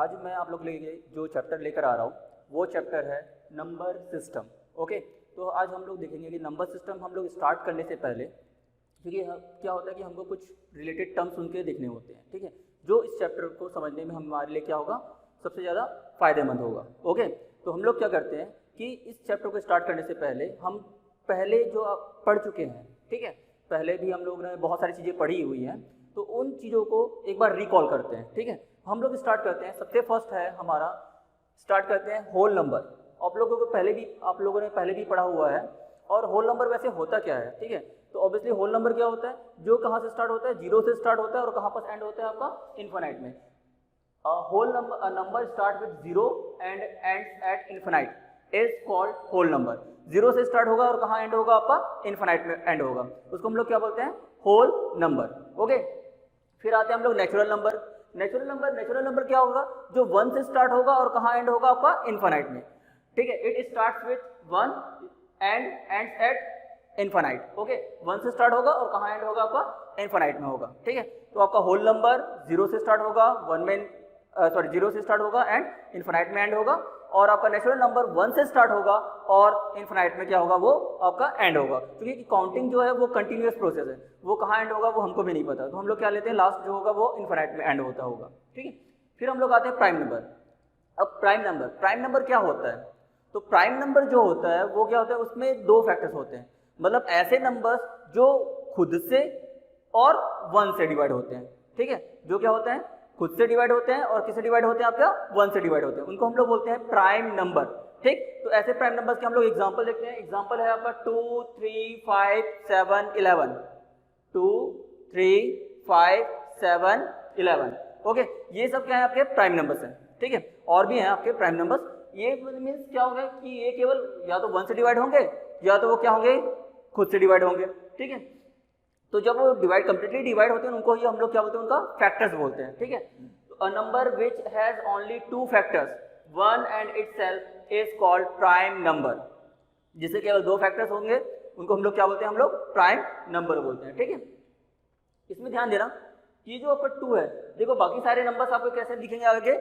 आज मैं आप लोग के लिए जो चैप्टर लेकर आ रहा हूँ वो चैप्टर है नंबर सिस्टम। ओके, तो आज हम लोग देखेंगे कि नंबर सिस्टम हम लोग स्टार्ट करने से पहले, क्योंकि क्या होता है कि हमको कुछ रिलेटेड टर्म्स उनके देखने होते हैं, ठीक है, जो इस चैप्टर को समझने में हमारे लिए क्या होगा, सबसे ज़्यादा फायदेमंद होगा। ओके, तो हम लोग क्या करते हैं कि इस चैप्टर को स्टार्ट करने से पहले हम पहले जो आप पढ़ चुके हैं, ठीक है, पहले भी हम लोग ने बहुत सारी चीज़ें पढ़ी हुई हैं, तो उन चीज़ों को एक बार रिकॉल करते हैं। ठीक है, हम लोग स्टार्ट करते हैं, सबसे फर्स्ट है हमारा, स्टार्ट करते हैं होल नंबर। आप लोगों ने पहले भी पढ़ा हुआ है। और होल नंबर वैसे होता क्या है, ठीक है, तो ऑब्वियसली होल नंबर क्या होता है, जो कहाँ से स्टार्ट होता है, जीरो से स्टार्ट होता है और कहाँ पर एंड होता है आपका, इन्फिनाइट में। Whole number start with zero and ends at infinite is called whole number. Zero से स्टार्ट होगा और कहाँ एंड होगा आपका, इन्फिनाइट में एंड होगा, उसको हम लोग क्या बोलते हैं, होल नंबर। ओके, फिर आते हैं हम लोग नेचुरल नंबर। नेचुरल नंबर क्या होगा, जो वन से स्टार्ट होगा और कहाँ एंड होगा आपका, इन्फिनाइट में। ठीक है, it starts with one and ends at infinite. Okay, one से स्टार्ट होगा और कहाँ एंड होगा आपका, इन्फिनाइट में होगा। ठीक है, तो आपका होल नंबर जीरो से स्टार्ट होगा, जीरो से स्टार्ट होगा एंड इन्फिनाइट में एंड होगा। और आपका नेचुरल नंबर वन से स्टार्ट होगा और इन्फिनाइट में क्या होगा, वो आपका एंड होगा, क्योंकि काउंटिंग जो है वो कंटिन्यूअस प्रोसेस है, वो कहाँ एंड होगा वो हमको भी नहीं पता, तो हम लोग क्या लेते हैं, लास्ट जो होगा वो इन्फिनाइट में एंड होता होगा। ठीक है, फिर हम लोग आते हैं प्राइम नंबर। अब प्राइम नंबर क्या होता है, तो प्राइम नंबर जो होता है वो क्या होता है, उसमें दो फैक्टर्स होते हैं, मतलब ऐसे नंबर्स जो खुद से और वन से डिवाइड होते हैं। ठीक है, जो क्या होते हैं, खुद से डिवाइड होते हैं और किससे डिवाइड होते हैं, आपका वन से डिवाइड होते हैं, उनको हम लोग बोलते हैं प्राइम नंबर। ठीक, तो ऐसे प्राइम नंबर्स के हम लोग एग्जांपल देखते हैं। एग्जांपल है आपका 2, 3, 5, 7, 11। 2, 3, 5, 7, 11। ओके, ये सब क्या है, आपके प्राइम नंबर्स हैं। ठीक है, और भी हैं आपके प्राइम नंबर्स। ये मीन्स क्या होगा कि ये केवल या तो वन से डिवाइड होंगे या तो वो क्या होंगे, खुद से डिवाइड होंगे। ठीक है, तो जब वो कंप्लीटली डिवाइड होते हैं उनको ही हम लोग क्या बोलते हैं, उनका फैक्टर्स बोलते हैं। ठीक है, a number which has only two factors, one and itself is called prime number. जिससे केवल दो फैक्टर्स होंगे उनको हम लोग क्या बोलते हैं, हम लोग प्राइम नंबर बोलते हैं। ठीक है, इसमें ध्यान देना, ये जो आपका टू है, देखो बाकी सारे नंबर्स आपको कैसे दिखेंगे, आगे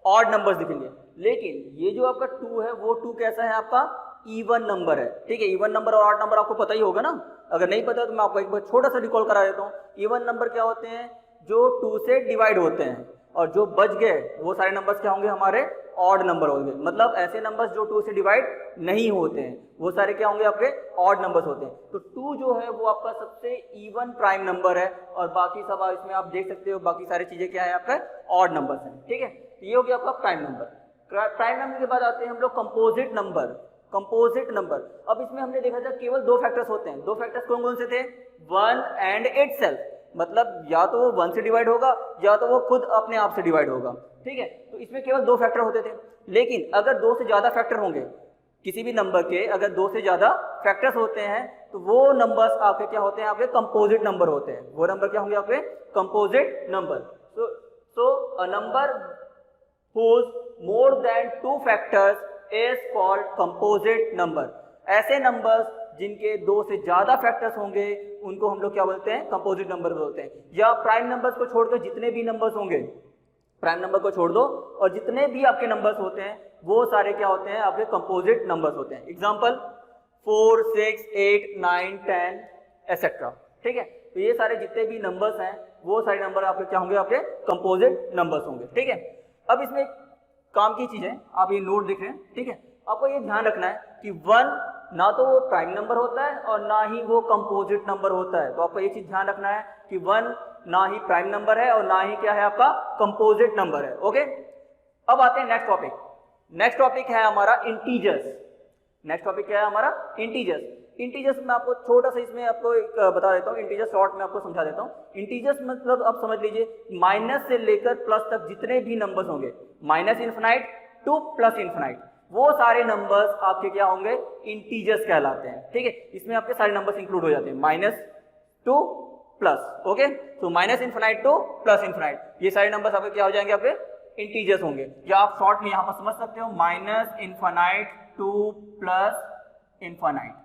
ऑड नंबर्स दिखेंगे, लेकिन ये जो आपका टू है वो टू कैसा है, आपका इवन नंबर है। ठीक है, इवन नंबर और ऑड नंबर आपको पता ही होगा ना, अगर नहीं पता तो मैं आपको एक बार छोटा सा रिकॉल करा देता हूँ। इवन नंबर क्या होते हैं, जो टू से डिवाइड होते हैं, और जो बच गए वो सारे नंबर्स क्या होंगे, हमारे ऑड नंबर होंगे, मतलब ऐसे नंबर्स जो टू से डिवाइड नहीं होते हैं वो सारे क्या होंगे, आपके ऑड नंबर्स होते हैं। तो टू जो है वो आपका सबसे इवन प्राइम नंबर है, और बाकी सब इसमें आप देख सकते हो बाकी सारी चीजें क्या है, आपका ऑड नंबर्स हैं। ठीक है, ये हो गया आपका प्राइम नंबर। प्राइम नंबर के बाद आते हैं हम लोग कंपोजिट नंबर। कंपोजिट नंबर, अब इसमें हमने देखा था केवल दो फैक्टर्स होते हैं। दो फैक्टर्स कौन कौन से थे, वन एंड इटसेल्फ, मतलब या तो वो वन से डिवाइड होगा या तो वो खुद अपने आप से डिवाइड होगा। ठीक है, तो इसमें केवल दो फैक्टर होते थे, लेकिन अगर दो से ज्यादा फैक्टर होंगे किसी भी नंबर के, अगर दो से ज्यादा फैक्टर्स होते हैं तो वो नंबर्स आपके क्या होते हैं, आपके कंपोजिट नंबर होते हैं। वो नंबर क्या होंगे, आपके composite number. So a number whose more than two factors is called composite number। ऐसे नंबर्स जिनके दो से ज्यादा फैक्टर्स होंगे उनको हम लोग क्या बोलते हैं, कंपोजिट नंबर बोलते हैं। या प्राइम नंबर्स को छोड़कर जितने भी नंबर्स होंगे, प्राइम नंबर को छोड़ दो और जितने भी आपके नंबर्स होते हैं वो सारे क्या होते हैं, आपके कंपोजिट नंबर्स होते हैं। Example 4, 6, 8, 9, 10 etcetera. ठीक है, तो ये सारे जितने भी नंबर्स हैं वो सारे नंबर आपके क्या होंगे, आपके कंपोजिट नंबर्स होंगे। ठीक है, अब इसमें काम की चीज है, आप ये नोट देख रहे हैं। ठीक है, आपको ये ध्यान रखना है कि वन ना तो वो प्राइम नंबर होता है और ना ही वो कंपोजिट नंबर होता है, तो आपको ये चीज ध्यान रखना है कि वन ना ही प्राइम नंबर है और ना ही क्या है, आपका कंपोजिट नंबर है। ओके, अब आते हैं नेक्स्ट टॉपिक। नेक्स्ट टॉपिक है हमारा इंटीजर्स। नेक्स्ट टॉपिक क्या है हमारा, इंटीजर्स। इंटीजर्स में आपको छोटा सा इसमें आपको एक बता देता हूँ, इंटीजर्स शॉर्ट में आपको समझा देता हूँ। इंटीजर्स मतलब आप समझ लीजिए माइनस से लेकर प्लस तक जितने भी नंबर्स होंगे, minus infinite two plus infinite, वो सारे नंबर्स आपके क्या होंगे, इंटीजर्स कहलाते हैं। ठीक है, इसमें आपके सारे नंबर्स इंक्लूड हो जाते हैं, माइनस टू प्लस। ओके, तो minus infinite two plus infinite, ये सारे नंबर्स आपके क्या हो जाएंगे, आपके इंटीजर्स होंगे। या आप शॉर्ट में यहाँ पर समझ सकते हो minus infinite two plus infinite,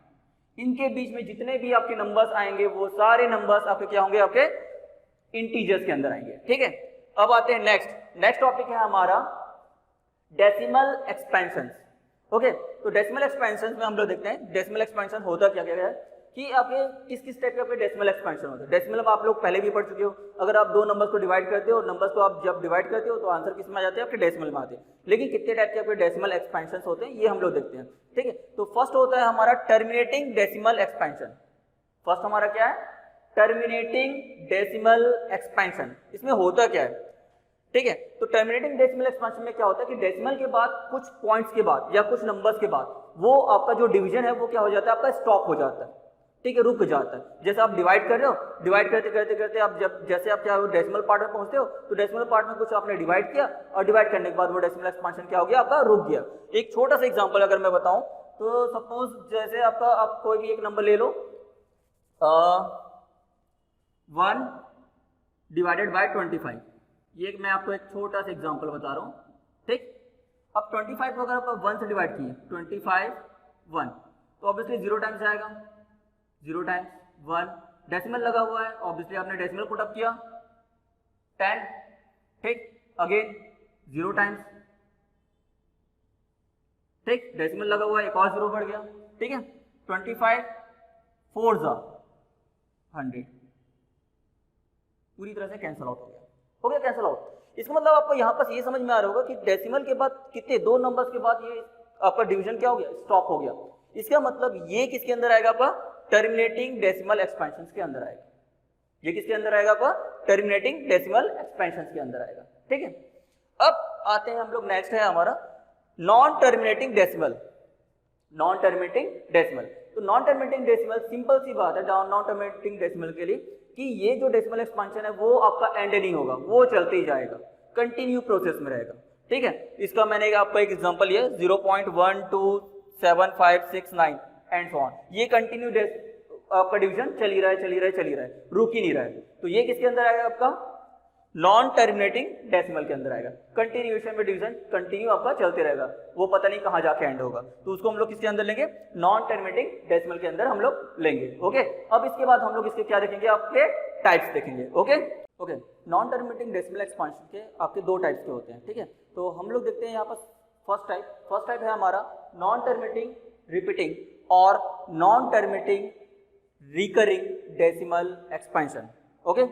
इनके बीच में जितने भी आपके नंबर्स आएंगे वो सारे नंबर्स आपके क्या होंगे, आपके इंटीजर्स के अंदर आएंगे। ठीक है, अब आते हैं नेक्स्ट नेक्स्ट टॉपिक है हमारा डेसिमल एक्सपेंशन। ओके, तो डेसिमल एक्सपेंशन में हम लोग देखते हैं डेसिमल एक्सपेंशन होता क्या क्या है कि आपके किस किस टाइप के आपके डेसिमल एक्सपेंशन होते हैं। डेसिमल में आप लोग पहले भी पढ़ चुके हो, अगर आप दो नंबर्स को डिवाइड करते हो, नंबर्स को आप जब डिवाइड करते हो तो आंसर किस में आ जाते हैं, आपके डेसिमल में आते हैं। लेकिन कितने टाइप के आपके डेसिमल एक्सपेंशन होते हैं ये हम लोग देखते हैं। ठीक है, तो फर्स्ट होता है हमारा टर्मिनेटिंग डेसिमल एक्सपेंशन। फर्स्ट हमारा क्या है, टर्मिनेटिंग डेसिमल एक्सपेंशन। इसमें होता क्या है, ठीक है, तो टर्मिनेटिंग डेसिमल एक्सपेंशन में क्या होता है कि डेसिमल के बाद कुछ पॉइंट्स के बाद या कुछ नंबर्स के बाद वो आपका जो डिवीजन है वो क्या हो जाता है, आपका स्टॉप हो जाता है। ठीक है, रुक जाता है। जैसे आप डिवाइड कर रहे हो, डिवाइड करते करते करते आप जब जैसे आप क्या हो डेसिमल पार्ट में पहुंचते हो तो डेसिमल पार्ट में कुछ आपने डिवाइड किया और डिवाइड करने के बाद वो डेसिमल एक्सपेंशन क्या हो गया, आपका रुक गया। एक छोटा सा एग्जांपल अगर मैं बताऊं तो सपोज जैसे आपका आप कोई भी एक नंबर ले लो 1 डिवाइडेड बाय 25। ये मैं आपको एक छोटा सा एग्जांपल बता रहा हूं। ठीक, अब 25 को अगर आप 1 से डिवाइड किए 25 1 तो ऑब्वियसली 0 टाइम्स आएगा, 0 टाइम्स 1 डेसिमल लगा हुआ है, ऑब्वियसली आपने डेसिमल पुट अप किया 10। ठीक, अगेन 0 टाइम्स, ठीक, डेसिमल लगा हुआ है, एक और 0 बढ़ गया। ठीक है, 25 4 जा 100 पूरी तरह से कैंसिल आउट हो गया कैंसिल आउट। इसका मतलब आपको यहाँ पर ये समझ में आ रहा होगा कि डेसिमल के बाद कितने दो नंबर्स के बाद ये आपका डिवीजन क्या हो गया, स्टॉप हो गया। इसका मतलब ये किसके अंदर आएगा, आपका टर्मिनेटिंग डेसिमल एक्सपेंशन के अंदर आएगा। ये किसके अंदर आएगा, आपका टर्मिनेटिंग डेसिमल एक्सपेंशन के अंदर आएगा। ठीक है, अब आते हैं हम लोग, नेक्स्ट है हमारा non terminating decimal. Non terminating decimal, तो नॉन टर्मिनेटिंग डेसिमल सिंपल सी बात है नॉन टर्मिनेटिंग डेसिमल के लिए कि ये जो डेसिमल एक्सपेंशन है वो आपका एंड नहीं होगा, वो चलते ही जाएगा, कंटिन्यू प्रोसेस में रहेगा। ठीक है, इसका मैंने आपको एक एग्जांपल लिया 0.127569 एंड सो ऑन। ये कंटिन्यू आपका डिवीजन चल ही रहा है, रुक ही नहीं रहा है। तो ये किसके अंदर आएगा, आपका नॉन टर्मिनेटिंग डेसिमल के अंदर आएगा। कंटिन्यूएशन में डिवीजन कंटिन्यू आपका चलते रहेगा, वो पता नहीं कहां जाके एंड होगा, तो उसको हम लोग किसके अंदर लेंगे, नॉन टर्मिनेटिंग डेसिमल के अंदर हम लोग लेंगे। ओके, अब इसके बाद हम लोग इसके क्या देखेंगे, आपके टाइप्स देखेंगे। Okay, non terminating decimal expansion के आपके दो टाइप्स के होते हैं। ठीक है, तो हम लोग देखते हैं यहाँ पर फर्स्ट टाइप है हमारा नॉन टर्मिनेटिंग रिपीटिंग और non terminating recurring decimal expansion. Okay,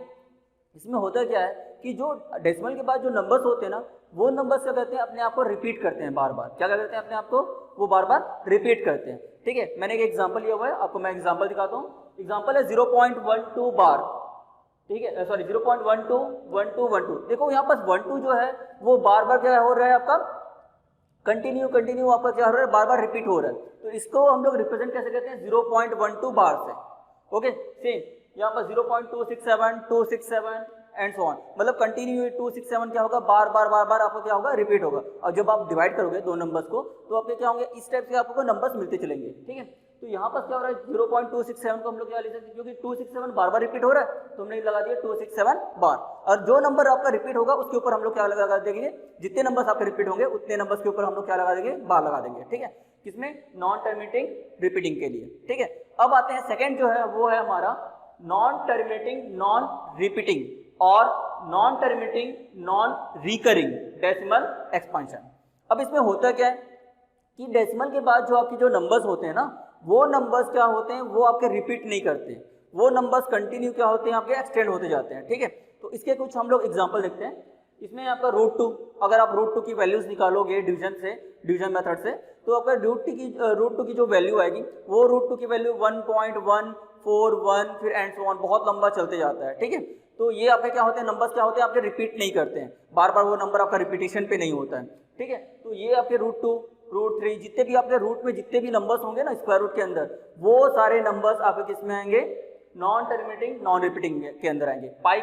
इसमें होता क्या है कि जो डेसिमल के बाद जो नंबर्स होते हैं ना, वो नंबर्स क्या करते हैं, अपने आप को रिपीट करते हैं बार बार। क्या करते हैं, अपने आप को वो बार बार रिपीट करते हैं। ठीक है, मैंने एक एग्जांपल लिया हुआ है, आपको मैं एग्जांपल दिखाता हूँ। एग्जांपल है 0.12 बार। ठीक है, सॉरी 0.121212। देखो यहाँ पर 12 जो है वो बार बार क्या हो रहा है, आपका कंटिन्यू आपका क्या हो रहा है, बार बार रिपीट हो रहा है। तो इसको हम लोग रिप्रेजेंट कैसे करते हैं, 0.12 बार से। ओके, सेम यहाँ पर 0.267 267 एंड सो ऑन, मतलब कंटिन्यू 267 क्या होगा, बार बार आपको क्या होगा, रिपीट होगा। और जब आप डिवाइड करोगे दो नंबर्स को तो आपके क्या होंगे, इस टाइप से आपको नंबर्स मिलते चलेंगे। ठीक है, तो यहाँ पर क्या हो रहा है 0.267 को हम लोग क्या ले सकते हैं, क्योंकि 267 बार बार रिपीट हो रहा है तो हमने लगा दिया 267 बार। और जो नंबर आपका रिपीट होगा उसके ऊपर हम लोग क्या लगा देंगे, जितने नंबर्स आपके रिपीट होंगे उतने नंबर्स के ऊपर हम लोग क्या लगा देंगे, बार लगा देंगे। ठीक है, किसमें, नॉन टर्मिनेटिंग रिपीटिंग के लिए। ठीक है, अब आते हैं सेकेंड जो है वो है हमारा नॉन टर्मिनेटिंग नॉन रिपीटिंग और non terminating non recurring decimal expansion. अब इसमें होता क्या है कि डेसिमल के बाद जो आपके जो नंबर्स होते हैं ना, वो नंबर्स क्या होते हैं, वो आपके रिपीट नहीं करते, वो नंबर्स कंटिन्यू क्या होते हैं, आपके एक्सटेंड होते जाते हैं। ठीक है, तो इसके कुछ हम लोग एग्जांपल देखते हैं। इसमें आपका √2, अगर आप √2 की वैल्यूज निकालोगे डिवीजन मेथड से, तो आपका √2 की जो वैल्यू आएगी वो √2 की वैल्यू 1.141 फिर एंड सो ऑन, बहुत लंबा चलते जाता है। ठीक है, तो ये आपके क्या होते हैं, नंबर्स क्या होते हैं, आपके रिपीट नहीं करते हैं, बार बार वो नंबर आपका रिपीटेशन पे नहीं होता है। ठीक है, तो ये आपके √2 √3 जितने भी आपके रूट में जितने भी नंबर्स होंगे ना स्क्वायर रूट के अंदर, वो सारे नंबर्स आपके किस में आएंगे, नॉन टर्मिनेटिंग नॉन रिपीटिंग के अंदर आएंगे। पाई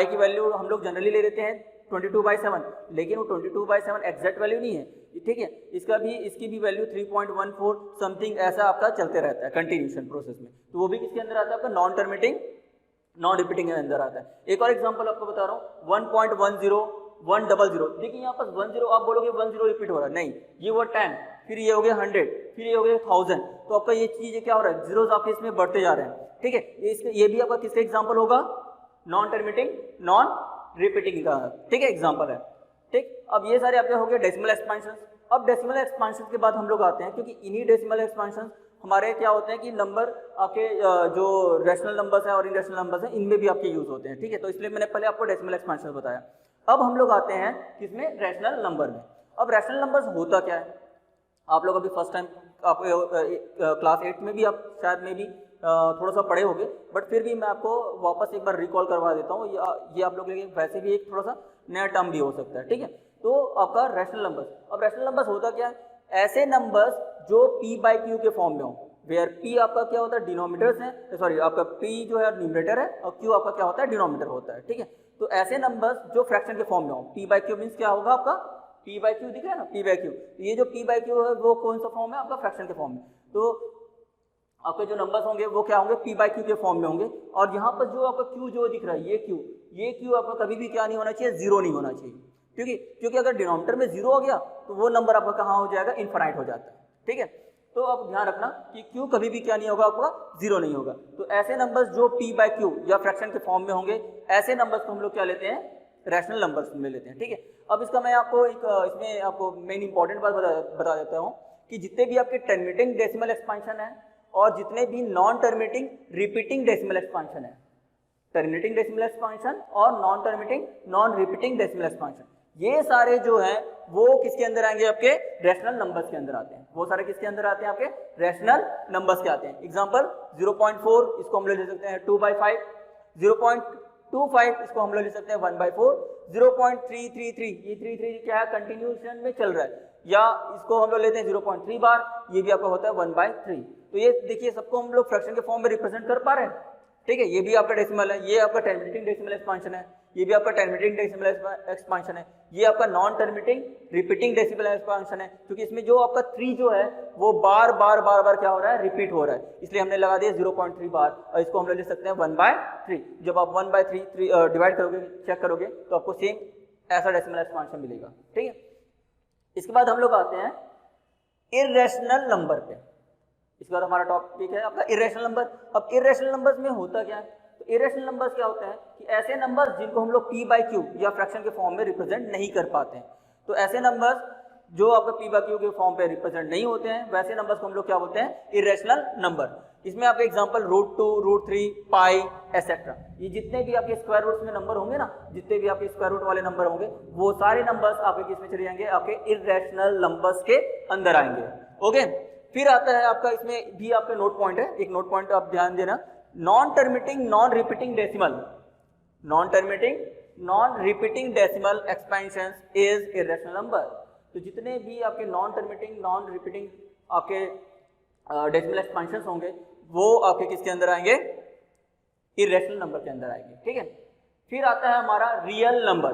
की वैल्यू हम लोग जनरली ले लेते हैं 22/7, लेकिन वो 22/7 एग्जैक्ट वैल्यू नहीं है। ठीक है, इसकी भी वैल्यू 3.14 समथिंग ऐसा आपका चलते रहता है कंटिन्यूशन प्रोसेस में, तो वो भी किसके अंदर आता है, आपका नॉन टर्मिनेटिंग नॉन रिपीटिंग के अंदर आता है। एक और एग्जांपल आपको बता रहा हूँ 1.10 100। देखिए यहाँ पर 10 आप बोलोगे 10 रिपीट हो रहा है, नहीं, ये हुआ 10, फिर ये हो गया 100, फिर ये हो गया 1000, तो आपका ये चीज़ क्या हो रहा है, जीरोस आपके इसमें बढ़ते जा रहे हैं। ठीक है, ये भी आपका किसका एग्जांपल होगा, नॉन टर्मिनेटिंग नॉन रिपीटिंग का, ठीक है, एग्जाम्पल है, ठीक। अब ये सारे आपके हो गए डेसिमल एक्सपेंशन। अब डेसिमल एक्सपेंशन के बाद हम लोग आते हैं, क्योंकि इन्हीं डेसिमल एक्सपेंशन हमारे क्या होते हैं कि नंबर आपके जो रैशनल नंबर्स हैं और इनरैशनल नंबर्स हैं इनमें भी आपके यूज होते हैं, ठीक है। तो इसलिए मैंने पहले आपको डेसिमल एक्सपेंशन बताया। अब हम लोग आते हैं किसमें, रैशनल नंबर में। अब रैशनल नंबर्स होता क्या है, आप लोग अभी फर्स्ट टाइम आप क्लास 8 में भी आप शायद में भी थोड़ा सा पढ़े होंगे, बट फिर भी मैं आपको वापस एक बार रिकॉल करवा देता हूँ। ये आप लोग के लिए वैसे भी एक थोड़ा सा नया टर्म भी हो सकता है, ठीक है। तो आपका रैशनल नंबर्स, अब रैशनल नंबर्स होता क्या है, ऐसे नंबर्स जो p बाई क्यू के फॉर्म में हो, वेयर p आपका क्या होता है, डिनोमिनेटर्स है, सॉरी आपका p जो है न्यूमरेटर है और q आपका क्या होता है, डिनोमिनेटर होता है, ठीक है। तो ऐसे नंबर्स जो फ्रैक्शन के फॉर्म में हो, p बाई क्यू मीन्स क्या होगा आपका, p बाई क्यू दिख रहा है ना, p बाई क्यू। ये जो p बाई क्यू है वो कौन सा फॉर्म है आपका, फ्रैक्शन के फॉर्म में। तो आपके जो नंबर्स होंगे वो क्या होंगे, p बाई क्यू के फॉर्म में होंगे। और यहाँ पर जो आपका q जो दिख रहा है, ये q आपका कभी भी क्या नहीं होना चाहिए, जीरो नहीं होना चाहिए, क्योंकि अगर डिनोमिनेटर में जीरो हो गया तो वो नंबर आपका कहाँ हो जाएगा, इनफाइनाइट हो जाता है, ठीक है। तो आप ध्यान रखना कि q कभी भी क्या नहीं होगा, आपका जीरो नहीं होगा। तो ऐसे नंबर्स जो p बाई क्यू या फ्रैक्शन के फॉर्म में होंगे, ऐसे नंबर्स को हम लोग क्या लेते हैं, रैशनल नंबर्स में लेते हैं, ठीक है। अब इसका मैं आपको एक इसमें आपको मेन इंपॉर्टेंट बात बता देता हूँ कि जितने भी आपके टर्मिनेटिंग डेसिमल एक्सपेंशन है और जितने भी non terminating repeating decimal expansion है, टर्मिनेटिंग डेसिमल एक्सपेंशन और non terminating non repeating decimal expansion, ये सारे जो हैं वो किसके अंदर आएंगे, आपके रैशनल नंबर्स के अंदर आते हैं। वो सारे किसके अंदर आते हैं, आपके रैशनल नंबर्स के आते हैं। एग्जांपल 0.4 इसको हम लोग ले सकते हैं 2/5, 0.25 इसको हम लोग ले सकते हैं 1/4, 0.333 ये 3 क्या है, कंटिन्यूएशन में चल रहा है, या इसको हम लोग लेते हैं 0.3 बार, ये भी आपका होता है 1/3। तो ये देखिए सबको हम लोग फ्रैक्शन के फॉर्म में रिप्रेजेंट कर पा रहे हैं, ठीक है। ये भी आपका डेसिमल है, ये आपका टर्मिनेटिंग डेसिमल एक्सपेंशन है, ये भी आपका टर्मिनेटिंग डेसिमल एक्सपेंशन है, ये आपका non terminating repeating decimal expansion है, क्योंकि इसमें जो आपका 3 जो है वो बार बार क्या हो रहा है, रिपीट हो रहा है, इसलिए हमने लगा दिया 0.3 बार। और इसको हम लोग ले सकते हैं 1/3। जब आप 1/3 डिवाइड करोगे, चेक करोगे तो आपको सेम ऐसा डेसिमल एक्सपेंशन मिलेगा, ठीक है। इसके बाद हम लोग आते हैं इर्रेशनल नंबर पे। इसके बाद हमारा टॉपिक है आपका इरेशनल नंबर। अब इरेशनल नंबर्स में होता क्या है, तो इरेशनल नंबर्स क्या होते हैं कि ऐसे नंबर्स जिनको हम लोग p बाई क्यू या फ्रैक्शन के फॉर्म में रिप्रेजेंट नहीं कर पाते हैं। तो ऐसे नंबर्स जो आपका p बाई क्यू के फॉर्म पे रिप्रेजेंट नहीं होते हैं, वैसे नंबर्स को हम लोग क्या बोलते हैं, इरेशनल नंबर। इसमें आपके एग्जांपल √2, √3, पाई एटसेट्रा, ये जितने भी आपके स्क्वायर रूट्स में नंबर होंगे ना, जितने भी आपके स्क्वायर रूट वाले नंबर होंगे, वो सारे नंबर्स आपके किसमें चले जाएंगे, आपके इरेशनल नंबर्स के अंदर आएंगे, ओके। फिर आता है आपका, इसमें भी आपका नोट पॉइंट है, एक नोट पॉइंट आप ध्यान देना, non terminating non repeating decimal, non terminating non repeating decimal expansion is irrational number. तो जितने भी आपके नॉन टर्मिनेटिंग नॉन रिपीटिंग आपके डेसिमल एक्सपेंशन होंगे वो आपके किसके अंदर आएंगे, इरेशनल नंबर के अंदर आएंगे, ठीक है। फिर आता है हमारा रियल नंबर,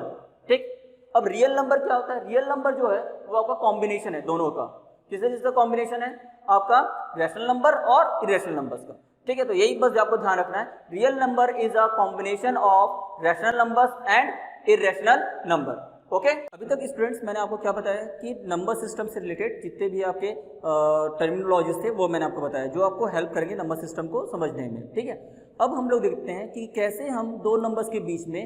ठीक। अब रियल नंबर क्या होता है, रियल नंबर जो है वो आपका कॉम्बिनेशन है दोनों का, किसका कॉम्बिनेशन है, आपका रैशनल नंबर और इरेशनल नंबर्स का, ठीक है। तो यही बस आपको ध्यान रखना है, real number is a combination of rational numbers and irrational number, okay. अभी तक स्टूडेंट्स मैंने आपको क्या बताया कि नंबर सिस्टम से रिलेटेड जितने भी आपके टर्मिनोलॉजीज थे वो मैंने आपको बताया, जो आपको हेल्प करेंगे नंबर सिस्टम को समझने में, ठीक है। अब हम लोग देखते हैं कि कैसे हम दो नंबर्स के बीच में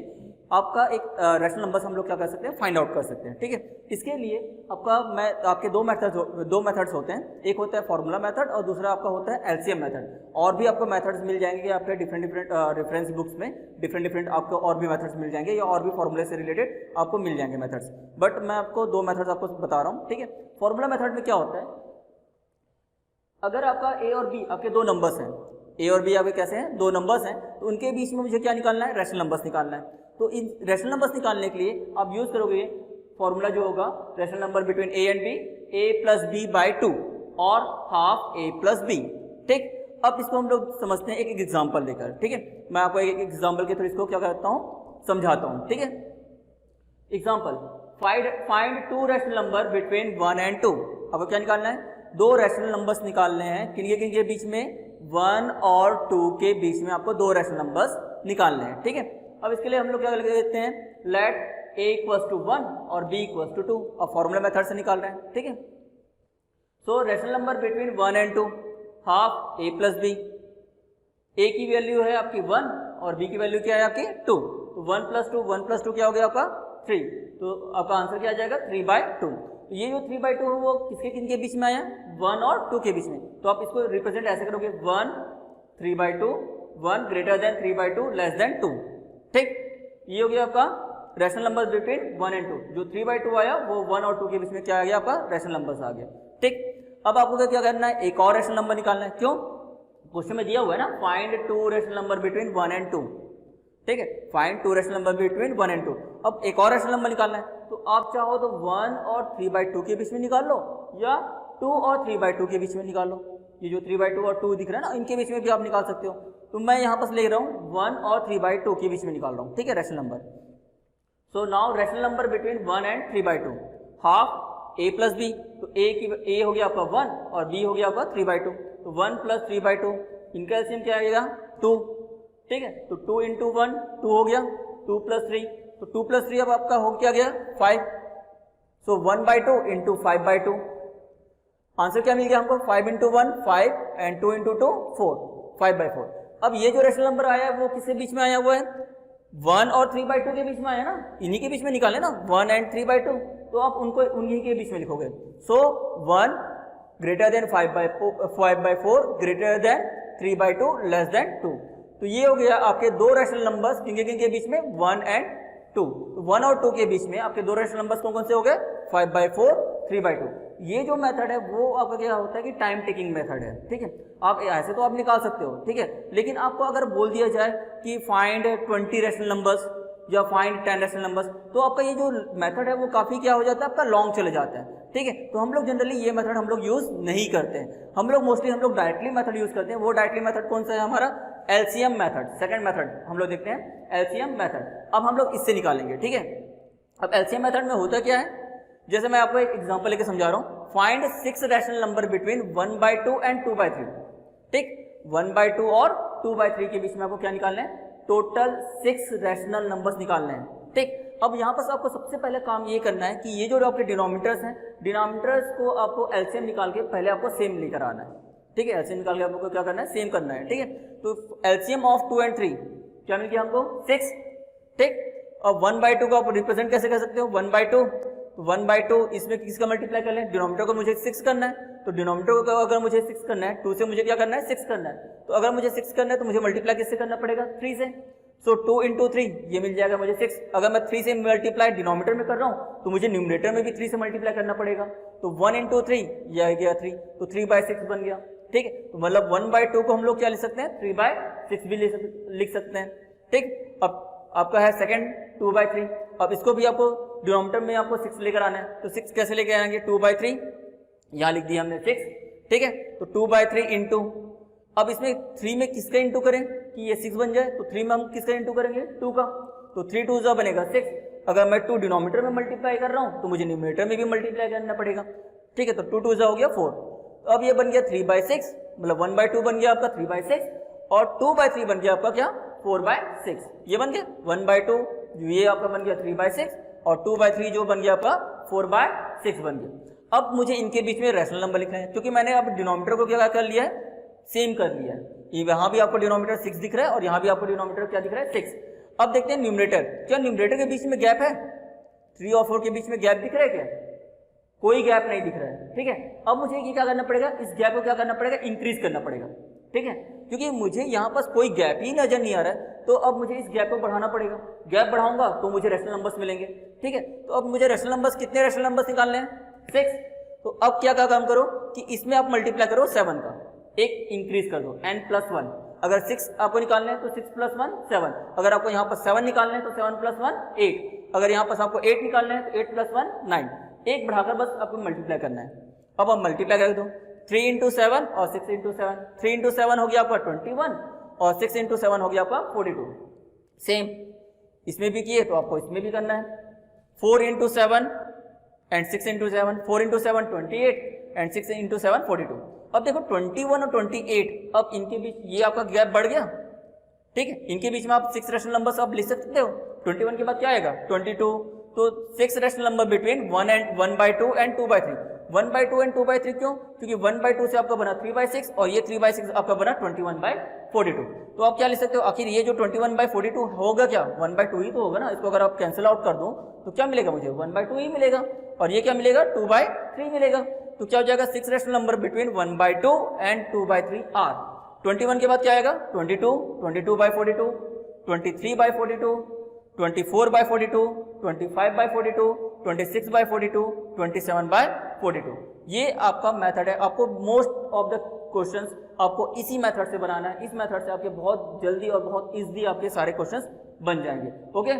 आपका एक रैशनल नंबर्स हम लोग क्या कर सकते हैं, फाइंड आउट कर सकते हैं, ठीक है। इसके लिए आपके दो मेथड्स होते हैं, एक होता है फॉर्मूला मेथड और दूसरा आपका होता है एलसीएम मेथड। और भी आपको मेथड्स मिल जाएंगे आपके डिफरेंट रेफरेंस बुक्स में, डिफरेंट आपको और भी मेथड्स मिल जाएंगे, या और भी फॉर्मूले से रिलेटेड आपको मिल जाएंगे मेथड्स, बट मैं आपको दो मेथड्स आपको बता रहा हूँ, ठीक है। फॉर्मूला मेथड में क्या होता है, अगर आपका ए और बी आपके दो नंबर्स हैं, ए और बी आपके कैसे हैं, दो नंबर्स हैं, तो उनके बीच में मुझे क्या निकालना है, रैशनल नंबर्स निकालना है। तो इन रैशनल नंबर्स निकालने के लिए आप यूज करोगे फॉर्मूला जो होगा rational number between A and B, a plus B by 2 और हाफ a प्लस बी, ठीक। अब इसको हम लोग समझते हैं एक एग्जाम्पल लेकर, ठीक है। मैं आपको एक एग्जाम्पल के थ्रू इसको क्या करता हूँ, समझाता हूँ, ठीक है। Example, find 2 rational number between 1 and 2। आपको क्या निकालना है, दो रैशनल नंबर्स निकालने हैं, किनके बीच में, 1 और 2 के बीच में आपको दो रैशनल नंबर्स निकालने हैं, ठीक है। अब इसके लिए हम लोग क्या लिख देते हैं, लेट a = 1 और b = 2, अब फॉर्मूला मेथड से निकाल रहे हैं, ठीक है। So rational number between 1 and 2 half a plus B, a की वैल्यू है आपकी 1 और b की वैल्यू क्या है आपकी 2, तो 1 + 2 क्या हो गया आपका 3, तो आपका आंसर क्या आ जाएगा 3/2। तो ये जो 3/2 है वो किसके किनके बीच में आया, 1 और 2 के बीच में, तो आप इसको रिप्रेजेंट ऐसे करोगे 1 3/2, 1 ग्रेटर देन 3/2 लेस देन 2। ठीक, ये हो गया आपका रैशनल नंबर बिटवीन 1 एंड 2। जो 3/2 आया वो 1 और 2 के बीच में क्या आ गया आपका रैशनल नंबर्स आ गया। ठीक, अब आपको क्या करना है, एक और रैशनल नंबर निकालना है। क्यों, क्वेश्चन में दिया हुआ है ना, find 2 rational number between 1 and 2। ठीक है, find 2 rational number between 1 and 2। अब एक और रैशनल नंबर निकालना है, तो आप चाहो तो 1 और 3/2 के बीच में निकाल लो, या 2 और 3/2 के बीच में निकाल लो। ये जो 3/2 और 2 दिख रहा है ना, इनके बीच में भी आप निकाल सकते हो। तो मैं यहाँ पर ले रहा हूँ 1 और 3/2 के बीच में निकाल रहा हूँ। ठीक है, rational number. So now rational number between 1 and 3/2, half a plus B. तो a हो गया आपका 1 और b हो गया आपका 3/2। तो 1 + 3/2, इनका एलसीएम क्या आएगा 2। ठीक है, तो 2 × 1 2 हो गया, 2 + 3, तो 2 + 3 अब आपका हो क्या गया 5। सो 1/2 × 5/2, आंसर क्या मिल गया हमको 5 × 1 5 एंड 2 × 2 4, 5/4। अब ये जो रैशनल नंबर आया है वो किसके बीच में आया हुआ है, 1 और 3/2 के बीच में आया ना, इन्हीं के बीच में निकाले ना 1 एंड 3/2, तो आप उनको उन्हीं के बीच में लिखोगे। सो 1 greater than 5/4 greater than 3/2 less than 2। तो ये हो गया आपके दो रैशनल नंबर्स किनके बीच में 1 एंड 2। तो 1 और 2 के बीच में आपके दो रैशनल नंबर्स कौन कौन से हो गए 5/4 3/2। ये जो मेथड है वो आपका क्या होता है कि टाइम टेकिंग मेथड है। ठीक है, आप ऐसे तो आप निकाल सकते हो, ठीक है, लेकिन आपको अगर बोल दिया जाए कि फाइंड 20 रैशनल नंबर्स या फाइंड 10 रैशनल नंबर्स, तो आपका ये जो मेथड है वो काफ़ी क्या हो जाता है आपका लॉन्ग चले जाता है। ठीक है, तो हम लोग जनरली ये मेथड हम लोग यूज़ नहीं करते हैं। हम लोग मोस्टली डायरेक्टली मेथड यूज़ करते हैं। वो डायरेक्टली मेथड कौन सा है हमारा, एलसीएम मेथड, सेकंड मेथड हम लोग देखते हैं एलसीएम मेथड। अब हम लोग इससे निकालेंगे। ठीक है, अब एलसीएम मेथड में होता क्या है, जैसे मैं आपको एक एग्जांपल लेके समझा रहा हूँ, find 6 rational number between 1/2 and 2/3। ठीक, 1/2 और 2/3 के बीच में आपको क्या निकालना है, टोटल 6 रैशनल नंबर्स निकालने हैं। ठीक, अब यहाँ पर आपको सबसे पहले काम ये करना है कि ये जो आपके डिनोमिनेटर्स हैं, डिनोमिनेटर्स को आपको एलसीएम निकाल के पहले आपको सेम लेकर आना है। ठीक है, एलसीएम निकाल के आपको क्या करना है, सेम करना है। ठीक है, तो एलसीएम ऑफ 2 एंड 3 क्या मिल गया हमको 6। ठीक, अब 1/2 को आप रिप्रेजेंट कैसे कर सकते हो 1/2, तो 1/2 इसमें किसका मल्टीप्लाई कर लें, डिनोमिनेटर को मुझे 6 करना है, तो डिनोमिनेटर को अगर मुझे 6 करना है 2 से मुझे क्या करना है 6 करना है, तो अगर मुझे 6 करना है तो मुझे मल्टीप्लाई किससे करना पड़ेगा 3 से। सो 2 × 3 ये मिल जाएगा मुझे 6। अगर मैं 3 से मल्टीप्लाई डिनोमिनेटर में कर रहा हूँ तो मुझे न्यूमरेटर में भी 3 से मल्टीप्लाई करना पड़ेगा, तो 1 × 3 ये आ गया 3, तो 3/6 बन गया। ठीक है, तो मतलब 1/2 को हम लोग क्या लिख सकते हैं 3/6 भी लिख सकते हैं। ठीक, अब आपका है सेकंड 2/3। अब इसको भी आपको डिनोमिनेटर में आपको 6 लेकर आना है, तो 6 कैसे लेकर आएंगे 2/3, यहाँ लिख दिया हमने 6। ठीक है, तो 2/3 इंटू, अब इसमें 3 में किसका इंटू करें कि ये 6 बन जाए, तो 3 में हम किसका इंटू करेंगे 2 का, तो 3 2 बनेगा 6। अगर मैं 2 डिनोमिनेटर में मल्टीप्लाई कर रहा हूँ तो मुझे न्यूमरेटर में भी मल्टीप्लाई करना पड़ेगा। ठीक है, तो 2 2 हो गया 4। तो अब ये बन गया 3/6, मतलब 1/2 बन गया आपका 3/6 और 2/3 बन गया आपका क्या 4/6। ये बन गया 1/2, ये आपका बन गया 3/6 और 2/3 जो बन गया आपका 4/6 बन गया। अब मुझे इनके बीच में रैशनल नंबर लिखना है, क्योंकि मैंने अब डिनोमिनेटर को क्या कर लिया है सेम कर लिया है। यहाँ भी आपको डिनोमिनेटर 6 दिख रहा है और यहाँ भी आपको डिनोमिनेटर क्या दिख रहा है 6। अब देखते हैं न्यूमरेटर, क्या न्यूमरेटर के बीच में गैप है, 3 और 4 के बीच में गैप दिख रहा है क्या, कोई गैप नहीं दिख रहा है। ठीक है, अब मुझे ये क्या करना पड़ेगा, इस गैप को क्या करना पड़ेगा इंक्रीज करना पड़ेगा। ठीक है, क्योंकि मुझे यहाँ पर कोई गैप ही नजर नहीं आ रहा है, तो अब मुझे इस गैप को बढ़ाना पड़ेगा। गैप बढ़ाऊंगा तो मुझे रैशनल नंबर्स मिलेंगे। ठीक है, तो अब मुझे रैशनल नंबर्स कितने रैशनल नंबर्स निकालने हैं 6। तो अब क्या काम करो कि इसमें आप मल्टीप्लाई करो 7 का, एक इंक्रीज कर दो n+1। अगर 6 आपको निकालने हैं तो 6 + 1 7। अगर आपको यहाँ पर 7 निकालने हैं तो 7 + 1 8। अगर यहाँ पर आपको 8 निकालने हैं तो 8 + 1 9। एक बढ़ाकर बस आपको मल्टीप्लाई करना है। अब आप मल्टीप्लाई कर दो 3 × 7 और 6 × 7। 3 × 7 हो गया आपका 21 और 6 × 7 हो गया आपका 42। सेम इसमें भी किए तो आपको इसमें भी करना है 4 × 7 एंड 6 × 7। 4 × 7 28 एंड 6 × 7 42। अब देखो 21 और 28, अब इनके बीच ये आपका गैप बढ़ गया। ठीक है, इनके बीच में आप 6 रैशनल नंबर्स आप लिख सकते हो। 21 के बाद क्या आएगा 22, तो 6 rational number between 1/2 and 2/3। 1/2 and 2/3 क्यों, क्योंकि 1/2 से आपका बना 3/6 और ये 3/6 आपका बना 21/42। तो आप क्या लिख सकते हो, आखिर ये जो 21/42 होगा क्या, 1/2 ही तो होगा ना। इसको अगर आप कैंसिल आउट कर दो तो क्या मिलेगा मुझे, 1/2 ही मिलेगा। और ये क्या मिलेगा, 2/3 मिलेगा। तो क्या हो जाएगा, 6 rational number between 1/2 and 2/3 are. 21 के बाद क्या आएगा, 22, 22/42, 23/42, 24/42, 25/42, 26/42, 27/42। ये आपका मेथड है। आपको मोस्ट ऑफ द क्वेश्चंस आपको इसी मेथड से बनाना है। इस मेथड से आपके बहुत जल्दी और बहुत इजीली आपके सारे क्वेश्चंस बन जाएंगे। ओके।